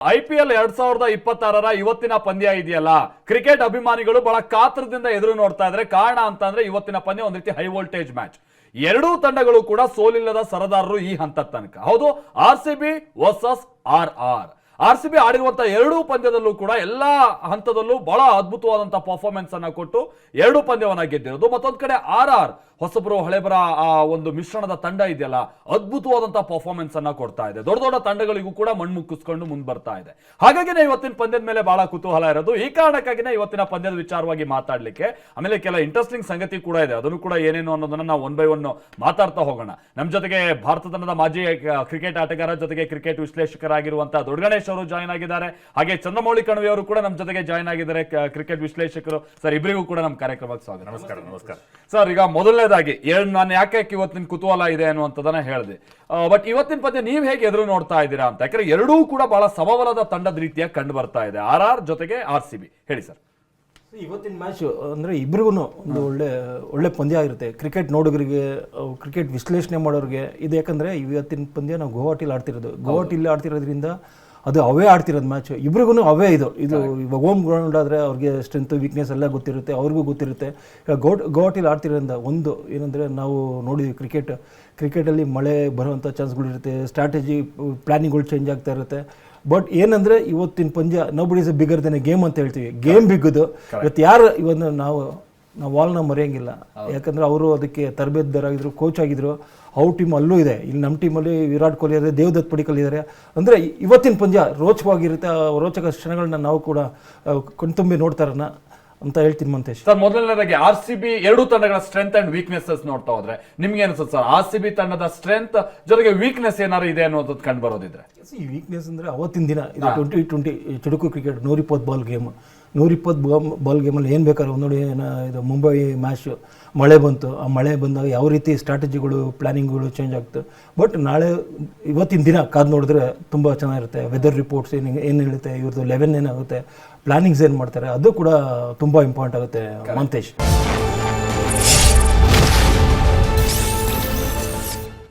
IPL 2026 ಇವತ್ತಿನ ಪಂದ್ಯ ಇದೆಯಲ್ಲ, ಕ್ರಿಕೆಟ್ ಅಭಿಮಾನಿಗಳು ಬಹಳ ಕಾತರದಿಂದ ಎದುರು ನೋಡ್ತಾ ಇದ್ದಾರೆ. ಕಾರಣ ಅಂತಂದ್ರೆ ಇವತ್ತಿನ ಪಂದ್ಯ ಒಂದ್ ರೀತಿ ಹೈ ವೋಲ್ಟೇಜ್ ಮ್ಯಾಚ್. ಎರಡೂ ತಂಡಗಳು ಕೂಡ ಸೋಲಿಲ್ಲದ ಸರದಾರರು ಈ ಹಂತದ ತನಕ. ಹೌದು, RCB ವರ್ಸಸ್ RCB ಆಡಿರುವಂತಹ ಎರಡೂ ಪಂದ್ಯದಲ್ಲೂ ಕೂಡ ಎಲ್ಲಾ ಹಂತದಲ್ಲೂ ಬಹಳ ಅದ್ಭುತವಾದಂತಹ ಪರ್ಫಾರ್ಮೆನ್ಸ್ ಅನ್ನ ಕೊಟ್ಟು ಎರಡೂ ಪಂದ್ಯವನ್ನ ಗೆದ್ದಿರೋದು. ಮತ್ತೊಂದ್ ಕಡೆ RR ಹೊಸಬರು ಹಳೆಬರ ಆ ಒಂದು ಮಿಶ್ರಣದ ತಂಡ ಇದೆಯಲ್ಲ, ಅದ್ಭುತವಾದಂತಹ ಪರ್ಫಾರ್ಮೆನ್ಸ್ ಅನ್ನ ಕೊಡ್ತಾ ಇದೆ. ದೊಡ್ಡ ದೊಡ್ಡ ತಂಡಗಳಿಗೂ ಕೂಡ ಮಣ್ಮುಕ್ಕಿಸ್ಕೊಂಡು ಮುಂದೆ ಬರ್ತಾ ಇದೆ. ಹಾಗಾಗಿನೇ ಇವತ್ತಿನ ಪಂದ್ಯದ ಮೇಲೆ ಬಹಳ ಕುತೂಹಲ ಇರೋದು. ಈ ಕಾರಣಕ್ಕಾಗಿನೇ ಇವತ್ತಿನ ಪಂದ್ಯದ ವಿಚಾರವಾಗಿ ಮಾತಾಡ್ಲಿಕ್ಕೆ, ಆಮೇಲೆ ಕೆಲ ಇಂಟ್ರೆಸ್ಟಿಂಗ್ ಸಂಗತಿ ಕೂಡ ಇದೆ. ಅದನ್ನು ಕೂಡ ಏನೇನು ಅನ್ನೋದನ್ನ ನಾವು ಒನ್ ಬೈ ಒನ್ ಮಾತಾಡ್ತಾ ಹೋಗೋಣ. ನಮ್ಮ ಜೊತೆಗೆ ಭಾರತ ತಂಡದ ಮಾಜಿ ಕ್ರಿಕೆಟ್ ಆಟಗಾರ, ಜೊತೆಗೆ ಕ್ರಿಕೆಟ್ ವಿಶ್ಲೇಷಕರಾಗಿರುವಂತಹ ದೊಡ್ಡಗಣೇಶ್ ಅವರು ಜಾಯ್ನ್ ಆಗಿದ್ದಾರೆ. ಹಾಗೆ ಚಂದ್ರಮೌಳಿ ಕಣವಿ ಅವರು ಕೂಡ ನಮ್ಮ ಜೊತೆಗೆ ಜಾಯ್ನ್ ಆಗಿದ್ದಾರೆ, ಕ್ರಿಕೆಟ್ ವಿಶ್ಲೇಷಕರು. ಸರ್, ಇಬ್ಬರಿಗೂ ಕೂಡ ನಮ್ಮ ಕಾರ್ಯಕ್ರಮಕ್ಕೆ ಸ್ವಾಗತ. ನಮಸ್ಕಾರ. ಸರ್, ಈಗ ಮೊದಲನೇದಾಗಿ ನಾನು ಯಾಕೆ ಇವತ್ತಿನ ಕುತೂಹಲ ಇದೆ ಅನ್ನುವಂಥದ್ದನ್ನ ಹೇಳಿದೆ. ಬಟ್ ಇವತ್ತಿನ ಪಂದ್ಯ ನೀವು ಹೇಗೆ ಎದುರು ನೋಡ್ತಾ ಇದ್ದೀರಾ ಅಂತ, ಯಾಕಂದ್ರೆ ಎರಡೂ ಕೂಡ ಬಹಳ ಸಮಬಲದ ತಂಡದ ರೀತಿಯ ಕಂಡು ಬರ್ತಾ ಇದೆ, RR ಜೊತೆಗೆ RCB. ಹೇಳಿ ಸರ್. ಇವತ್ತಿನ ಮ್ಯಾಚ್ ಅಂದರೆ ಇಬ್ರಿಗೂ ಒಂದು ಒಳ್ಳೆ ಪಂದ್ಯ ಆಗಿರುತ್ತೆ. ಕ್ರಿಕೆಟ್ ನೋಡೋರಿಗೆ, ಕ್ರಿಕೆಟ್ ವಿಶ್ಲೇಷಣೆ ಮಾಡೋರಿಗೆ ಇದು. ಯಾಕಂದರೆ ಇವತ್ತಿನ ಪಂದ್ಯ ನಾವು ಗುವಾಹಟಿಲಿ ಆಡ್ತಿರೋದ್ರಿಂದ ಅದು ಅವೇ ಆಡ್ತಿರೋದು ಮ್ಯಾಚ್. ಇಬ್ರಿಗೂ ಅವೇ ಇದು ಇವಾಗ ಹೋಮ್ ಗ್ರೌಂಡ್ ಆದರೆ ಅವ್ರಿಗೆ ಸ್ಟ್ರೆಂತ್ ವೀಕ್ನೆಸ್ ಎಲ್ಲ ಗೊತ್ತಿರುತ್ತೆ, ಅವ್ರಿಗೂ ಗೊತ್ತಿರುತ್ತೆ. ಈಗ ಗುವಾಹಟಿಲಿ ಆಡ್ತಿರೋದ್ರಿಂದ ಒಂದು ಏನಂದರೆ, ನಾವು ನೋಡಿದ್ವಿ ಕ್ರಿಕೆಟಲ್ಲಿ ಮಳೆ ಬರುವಂಥ ಚಾನ್ಸ್ಗಳಿರುತ್ತೆ, ಸ್ಟ್ರಾಟಜಿ ಪ್ಲಾನಿಂಗ್ಗಳು ಚೇಂಜ್ ಆಗ್ತಾ ಇರುತ್ತೆ. ಬಟ್ ಏನಂದರೆ ಇವತ್ತಿನ ಪಂದ್ಯ nobody is bigger then A game ಅಂತ ಹೇಳ್ತೀವಿ. ಗೇಮ್ ಬಿಗ್ಗದು. ಇವತ್ತು ಯಾರು ಇವತ್ತು ನಾವು ವಾಲ್ನ ಮರೆಯೋಂಗಿಲ್ಲ. ಯಾಕಂದರೆ ಅವರು ಅದಕ್ಕೆ ತರಬೇತುದಾರಾಗಿದ್ದರು, ಕೋಚ್ ಆಗಿದ್ದರು. ಅವ್ರ ಟೀಮ್ ಅಲ್ಲೂ ಇದೆ. ಇಲ್ಲಿ ನಮ್ಮ ಟೀಮಲ್ಲಿ ವಿರಾಟ್ ಕೊಹ್ಲಿ ಇದ್ದಾರೆ, ದೇವದತ್ ಪಡಿಕ್ಕಲ್ ಇದ್ದಾರೆ. ಅಂದರೆ ಇವತ್ತಿನ ಪಂದ್ಯ ರೋಚಕವಾಗಿರುತ್ತೆ. ರೋಚಕ ಕ್ಷಣಗಳನ್ನ ನಾವು ಕೂಡ ಕಣ್ತುಂಬಿ ನೋಡ್ತಾರನ್ನ ಅಂತ ಹೇಳ್ತೀನಿ ಮಂತೇಶ್. ಸರ್, ಮೊದಲನೇದಾಗಿ RCB ಎರಡೂ ತಂಡಗಳ ಸ್ಟ್ರೆಂತ್ ಅಂಡ್ ವೀಕ್ನೆಸಸ್ ನೋಡ್ತಾ ಹೋದ್ರೆ ನಿಮ್ಗೆ ಅನ್ಸುತ್ತೆ ಸರ್? RCB ತಂಡದ ಸ್ಟ್ರೆಂತ್ ಜೊತೆಗೆ ವೀಕ್ನೆಸ್ ಏನಾದ್ರು ಇದೆ ಅನ್ನೋದು ಕಂಡು ಬರೋದಿದ್ರೆ? ಈ ವೀಕ್ನೆಸ್ ಅಂದರೆ ಅವತ್ತಿನ ದಿನ ಇದು 2020 ಚುಡುಕು ಕ್ರಿಕೆಟ್ 120 ಬಾಲ್ ಗೇಮ್. 120 ಬಾಲ್ ಗೇಮಲ್ಲಿ ಏನು ಬೇಕಾದ್ರೆ ನೋಡಿ, ಇದು ಮುಂಬೈ ಮ್ಯಾಚು ಮಳೆ ಬಂತು. ಆ ಮಳೆ ಬಂದಾಗ ಯಾವ ರೀತಿ ಸ್ಟ್ರಾಟಜಿಗಳು ಪ್ಲಾನಿಂಗ್ಗಳು ಚೇಂಜ್ ಆಗ್ತದೆ. ಬಟ್ ಇವತ್ತಿನ ದಿನ ಕಾದು ನೋಡಿದ್ರೆ ತುಂಬ ಚೆನ್ನಾಗಿರುತ್ತೆ. ವೆದರ್ ರಿಪೋರ್ಟ್ಸ್ ಏನು ಹೇಳುತ್ತೆ, ಇವ್ರದ್ದು 11 ಏನಾಗುತ್ತೆ, ಪ್ಲಾನಿಂಗ್ಸ್ ಏನು ಮಾಡ್ತಾರೆ, ಅದು ಕೂಡ ತುಂಬ ಇಂಪಾರ್ಟೆಂಟ್ ಆಗುತ್ತೆ ಮಂತೇಶ್.